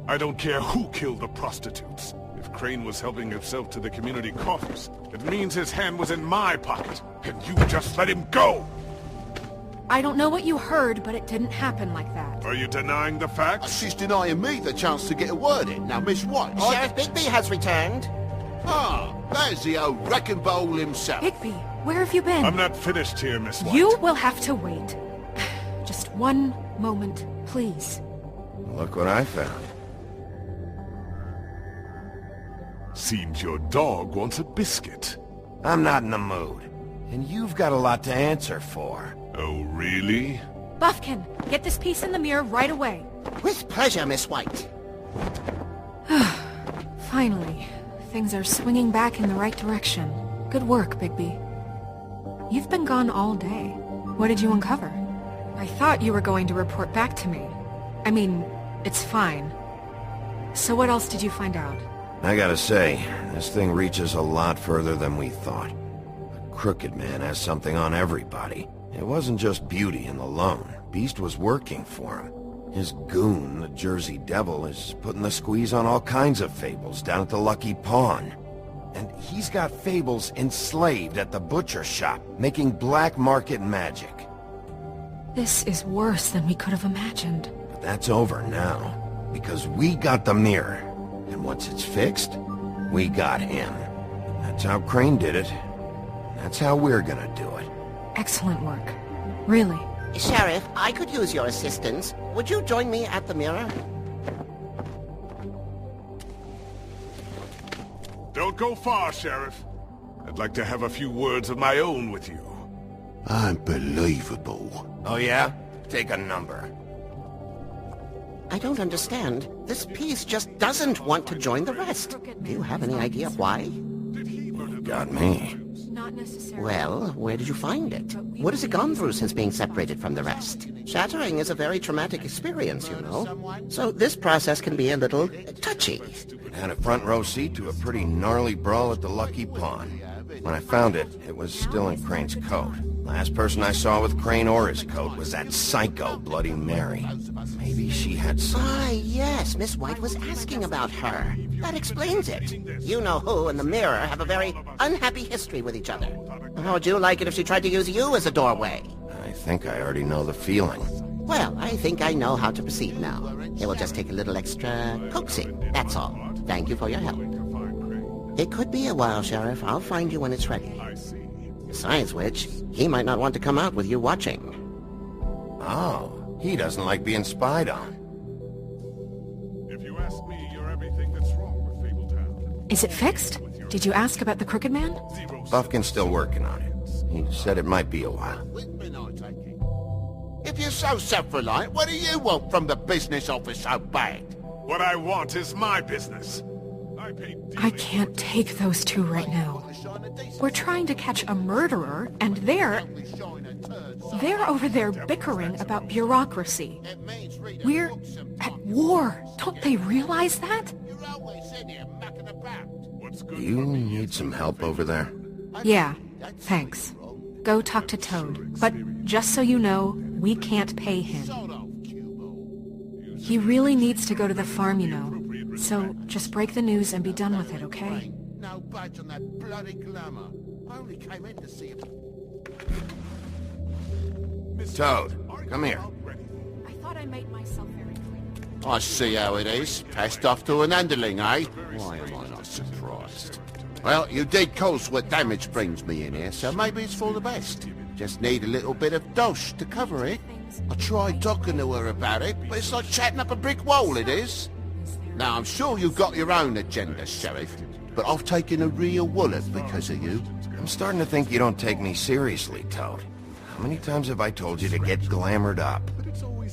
I don't care who killed the prostitutes. If Crane was helping himself to the community coffers, it means his hand was in my pocket, and you just let him go! I don't know what you heard, but it didn't happen like that. Are you denying the facts? She's denying me the chance to get a word in. Now, Miss White... Sheriff Bigby has returned. Ah, there's the old wrecking bowl himself. Bigby, where have you been? I'm not finished here, Miss White. You will have to wait. Just one moment, please. Look what I found. Seems your dog wants a biscuit. I'm not in the mood. And you've got a lot to answer for. Oh, really? Buffkin, get this piece in the mirror right away. With pleasure, Miss White. Finally, things are swinging back in the right direction. Good work, Bigby. You've been gone all day. What did you uncover? I thought you were going to report back to me. I mean, it's fine. So what else did you find out? I gotta say, this thing reaches a lot further than we thought. The Crooked Man has something on everybody. It wasn't just beauty and the loan. Beast was working for him. His goon, the Jersey Devil, is putting the squeeze on all kinds of fables down at the Lucky Pawn. And he's got fables enslaved at the butcher shop, making black market magic. This is worse than we could have imagined. But that's over now, because we got the mirror. And once it's fixed, we got him. That's how Crane did it. That's how we're gonna do it. Excellent work. Really. Sheriff, I could use your assistance. Would you join me at the mirror? Don't go far, Sheriff. I'd like to have a few words of my own with you. Unbelievable. Oh yeah? Take a number. I don't understand. This piece just doesn't want to join the rest. Do you have any idea why? Got me. Not necessarily. Well, where did you find it? What has it gone through since being separated from the rest? Shattering is a very traumatic experience, you know. So this process can be a little touchy. Had a front row seat to a pretty gnarly brawl at the Lucky Pawn. When I found it, it was still in Crane's coat. Last person I saw with Crane or his coat was that psycho Bloody Mary. Maybe she had some... Ah, yes, Miss White was asking about her. That explains it. You know who and the mirror have a very unhappy history with each other. How would you like it if she tried to use you as a doorway? I think I already know the feeling. Well, I think I know how to proceed now. It will just take a little extra coaxing, that's all. Thank you for your help. It could be a while, Sheriff. I'll find you when it's ready. Besides which, he might not want to come out with you watching. Oh, he doesn't like being spied on. If you ask me, you're everything that's wrong with Fabletown. Is it fixed? Did you ask about the Crooked Man? Buffkin's still working on it. He said it might be a while. If you're so self-reliant, what do you want from the business office so bad? What I want is my business. I can't take those two right now. We're trying to catch a murderer, and they're over there bickering about bureaucracy. We're at war. Don't they realize that? Do you need some help over there? Yeah, thanks. Go talk to Toad. But just so you know, we can't pay him. He really needs to go to the farm, you know. So just break the news and be done with it, okay? No budge on that bloody glamour. I only came in to see him. Toad, come here. I thought I made myself very clear. I see how it is. Passed off to an underling, eh? Why am I not surprised? Well, you did cause what damage brings me in here, so maybe it's for the best. Just need a little bit of dosh to cover it. I tried talking to her about it, but it's like chatting up a brick wall, it is. Now, I'm sure you've got your own agenda, Sheriff, but I've taken a real wallet because of you. I'm starting to think you don't take me seriously, Toad. How many times have I told you to get glamored up?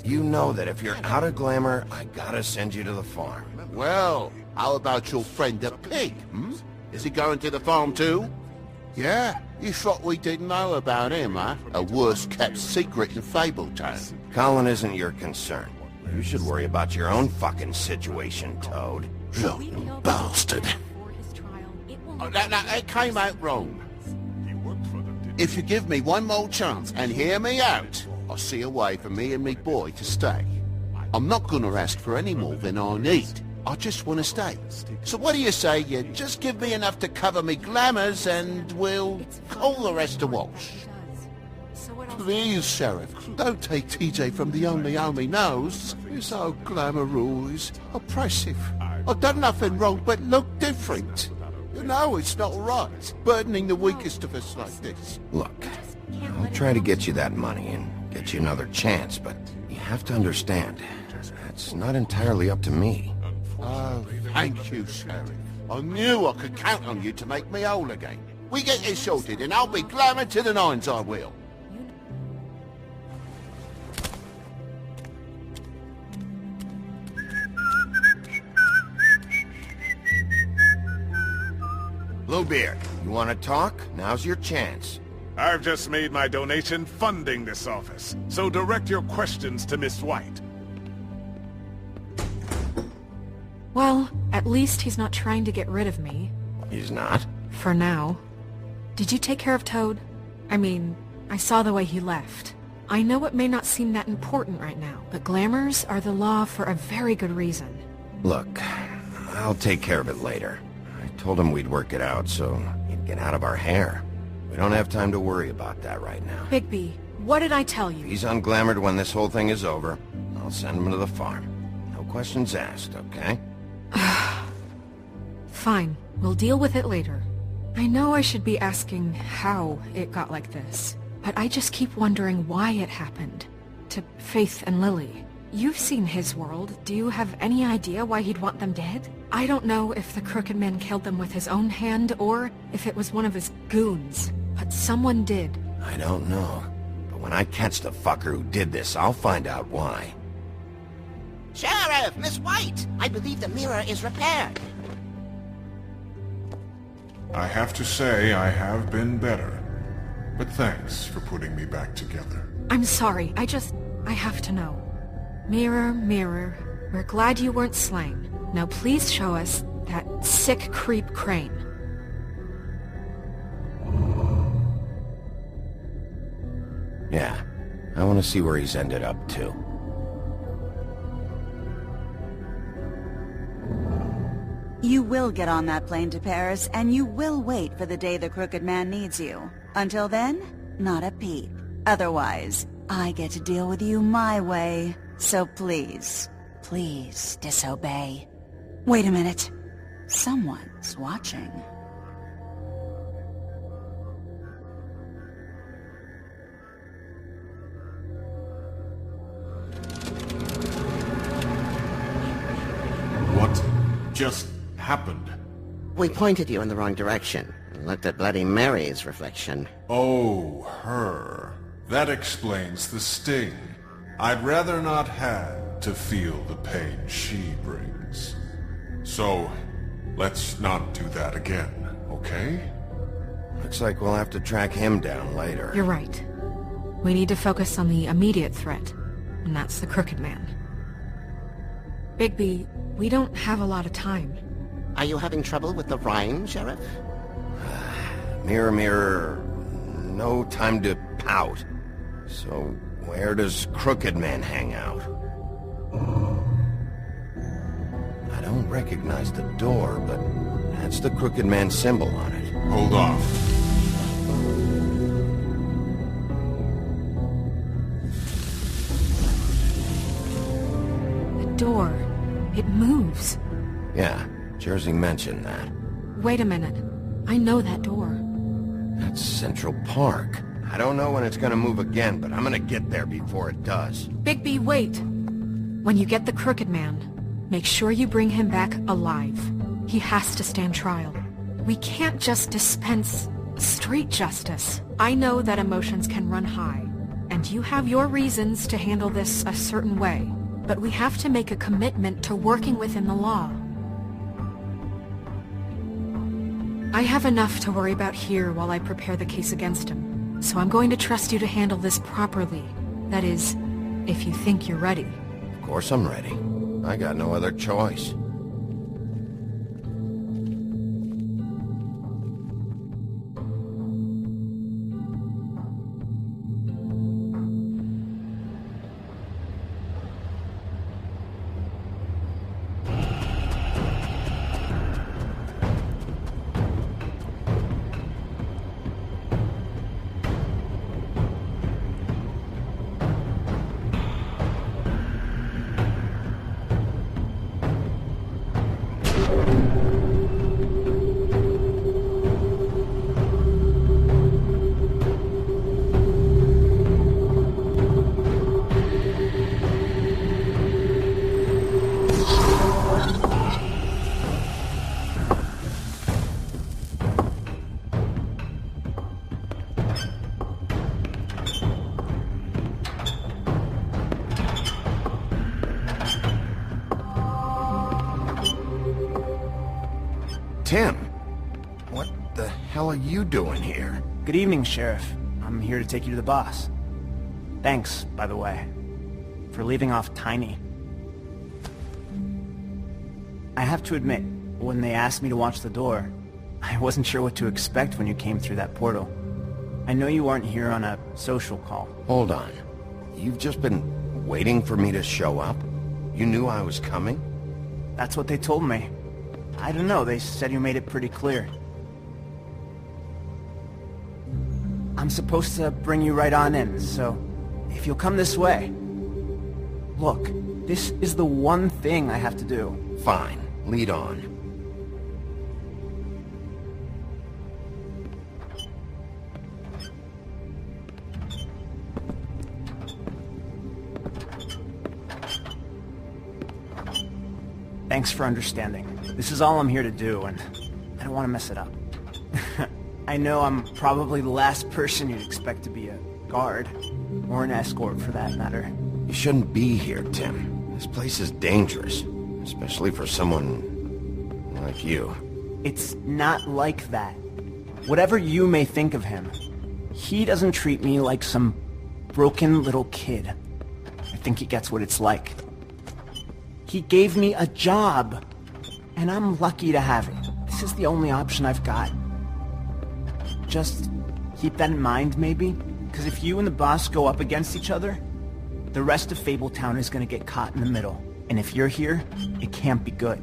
You know that if you're out of glamour, I gotta send you to the farm. Well, how about your friend the pig, hmm? Is he going to the farm too? Yeah? You thought we didn't know about him, huh? A worse-kept secret in Fabletown. Colin isn't your concern. You should worry about your own fucking situation, Toad. Rotten bastard. Oh, that it came out wrong. If you give me one more chance and hear me out, I'll see a way for me and me boy to stay. I'm not gonna ask for any more than I need. I just want to stay. So what do you say you just give me enough to cover me glamours and we'll call the rest a wash? Please, Sheriff, don't take TJ from the only home he knows. He's so glamorous, oppressive. I've done nothing wrong but look different. You know it's not right, burdening the weakest of us like this. Look, I'll try to get you that money and get you another chance, but you have to understand, that's not entirely up to me. Oh, thank you, Sheriff. I knew I could count on you to make me whole again. We get this sorted and I'll be glamour to the nines, I will. Bluebeard, you want to talk? Now's your chance. I've just made my donation funding this office, so direct your questions to Miss White. Well, at least he's not trying to get rid of me. He's not? For now. Did you take care of Toad? I mean, I saw the way he left. I know it may not seem that important right now, but glamours are the law for a very good reason. Look, I'll take care of it later. I told him we'd work it out, so he'd get out of our hair. We don't have time to worry about that right now. Bigby, what did I tell If you? he's unglamored when this whole thing is over, I'll send him to the farm. No questions asked, okay? Fine, we'll deal with it later. I know I should be asking how it got like this, but I just keep wondering why it happened. To Faith and Lily. You've seen his world. Do you have any idea why he'd want them dead? I don't know if the Crooked Man killed them with his own hand or if it was one of his goons, but someone did. I don't know. But when I catch the fucker who did this, I'll find out why. Sheriff, Miss White, I believe the mirror is repaired. I have to say I have been better, but thanks for putting me back together. I'm sorry, I have to know. Mirror, mirror, we're glad you weren't slain. Now please show us that sick creep Crane. Yeah, I want to see where he's ended up, too. You will get on that plane to Paris, and you will wait for the day the Crooked Man needs you. Until then, not a peep. Otherwise, I get to deal with you my way. So please, please disobey. Wait a minute. Someone's watching. What just happened? We pointed you in the wrong direction and looked at Bloody Mary's reflection. Oh, her. That explains the sting. I'd rather not have to feel the pain she brings. So, let's not do that again, okay? Looks like we'll have to track him down later. You're right. We need to focus on the immediate threat, and that's the Crooked Man. Bigby, we don't have a lot of time. Are you having trouble with the rhyme, Sheriff? Mirror, mirror, no time to pout. So, where does Crooked Man hang out? I don't recognize the door, but that's the Crooked Man symbol on it. Hold off. The door. It moves. Yeah, Jersey mentioned that. Wait a minute. I know that door. That's Central Park. I don't know when it's gonna move again, but I'm gonna get there before it does. Bigby, wait! When you get the Crooked Man, make sure you bring him back alive. He has to stand trial. We can't just dispense street justice. I know that emotions can run high, and you have your reasons to handle this a certain way, but we have to make a commitment to working within the law. I have enough to worry about here while I prepare the case against him, so I'm going to trust you to handle this properly. That is, if you think you're ready. Of course I'm ready. I got no other choice. Tim! What the hell are you doing here? Good evening, Sheriff. I'm here to take you to the boss. Thanks, by the way, for leaving off Tiny. I have to admit, when they asked me to watch the door, I wasn't sure what to expect when you came through that portal. I know you weren't here on a social call. Hold on. You've just been waiting for me to show up? You knew I was coming? That's what they told me. I don't know, they said you made it pretty clear. I'm supposed to bring you right on in, so if you'll come this way. Look, this is the one thing I have to do. Fine. Lead on. Thanks for understanding. This is all I'm here to do, and I don't want to mess it up. I know I'm probably the last person you'd expect to be a guard, or an escort for that matter. You shouldn't be here, Tim. This place is dangerous, especially for someone like you. It's not like that. Whatever you may think of him, he doesn't treat me like some broken little kid. I think he gets what it's like. He gave me a job, and I'm lucky to have it. This is the only option I've got. Just keep that in mind, maybe? Because if you and the boss go up against each other, the rest of Fabletown is going to get caught in the middle. And if you're here, it can't be good.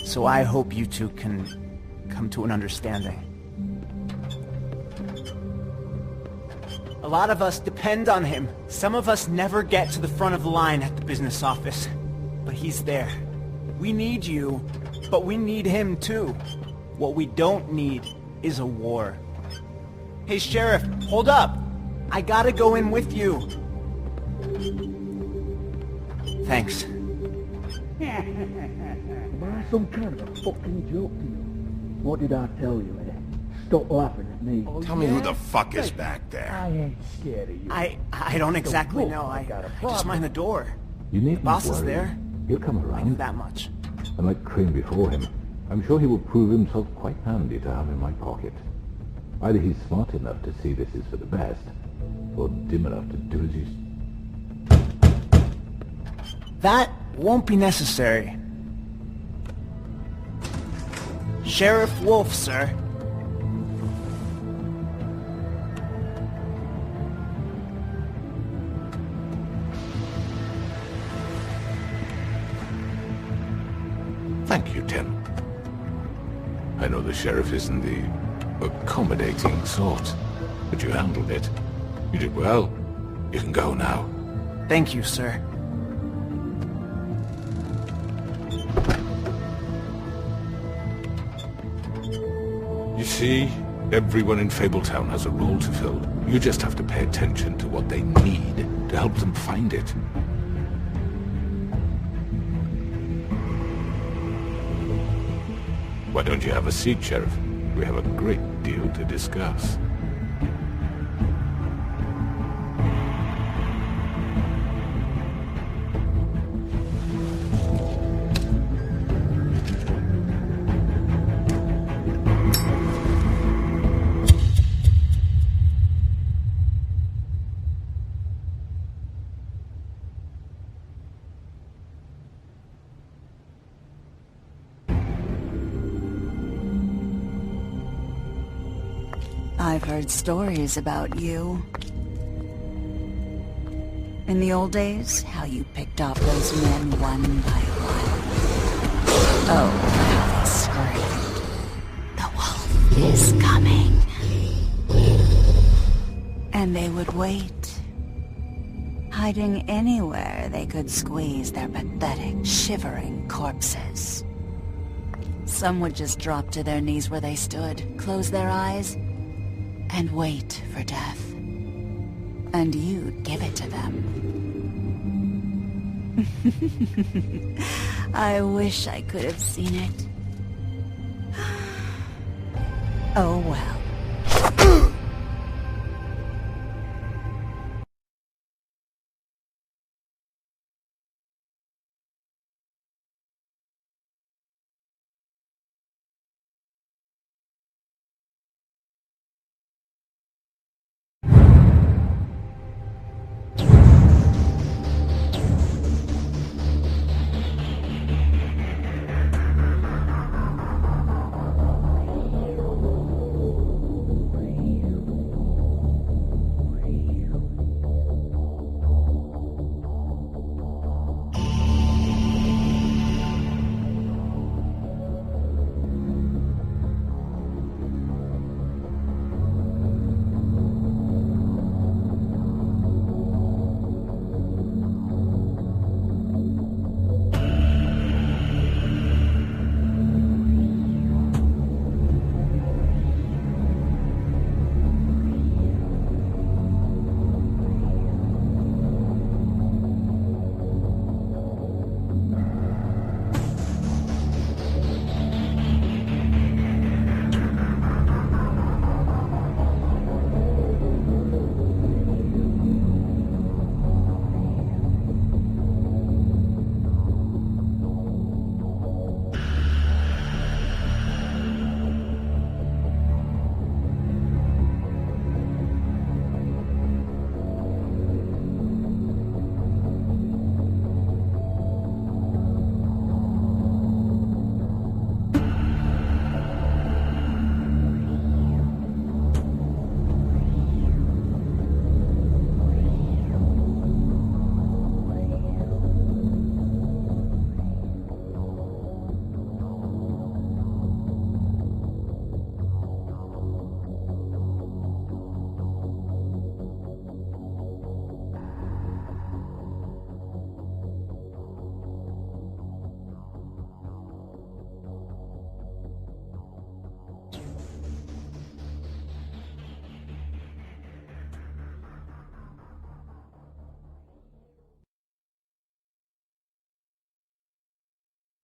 So I hope you two can come to an understanding. A lot of us depend on him. Some of us never get to the front of the line at the business office. But he's there. We need you, but we need him too. What we don't need is a war. Hey, Sheriff, hold up! I gotta go in with you. Thanks. Am I some kind of a fucking joke to you? What did I tell you, eh? Stop laughing at me. Tell me who the fuck is back there. I ain't scared of you. I don't exactly know. I just mind the door. You The needn't boss is worry. there. He'll come I knew around. that much. Unlike Crane before him, I'm sure he will prove himself quite handy to have in my pocket. Either he's smart enough to see this is for the best, or dim enough to do as he's... That won't be necessary. Sheriff Wolf, sir. Thank you, Tim. I know the sheriff isn't the accommodating sort, but you handled it. You did well. You can go now. Thank you, sir. You see, everyone in Fabletown has a role to fill. You just have to pay attention to what they need to help them find it. Why don't you have a seat, Sheriff? We have a great deal to discuss. I've heard stories about you. In the old days, how you picked off those men one by one. Oh, how they screamed. The wolf is coming. And they would wait, hiding anywhere they could squeeze their pathetic, shivering corpses. Some would just drop to their knees where they stood, close their eyes, and wait for death. And you'd give it to them. I wish I could have seen it. Oh well.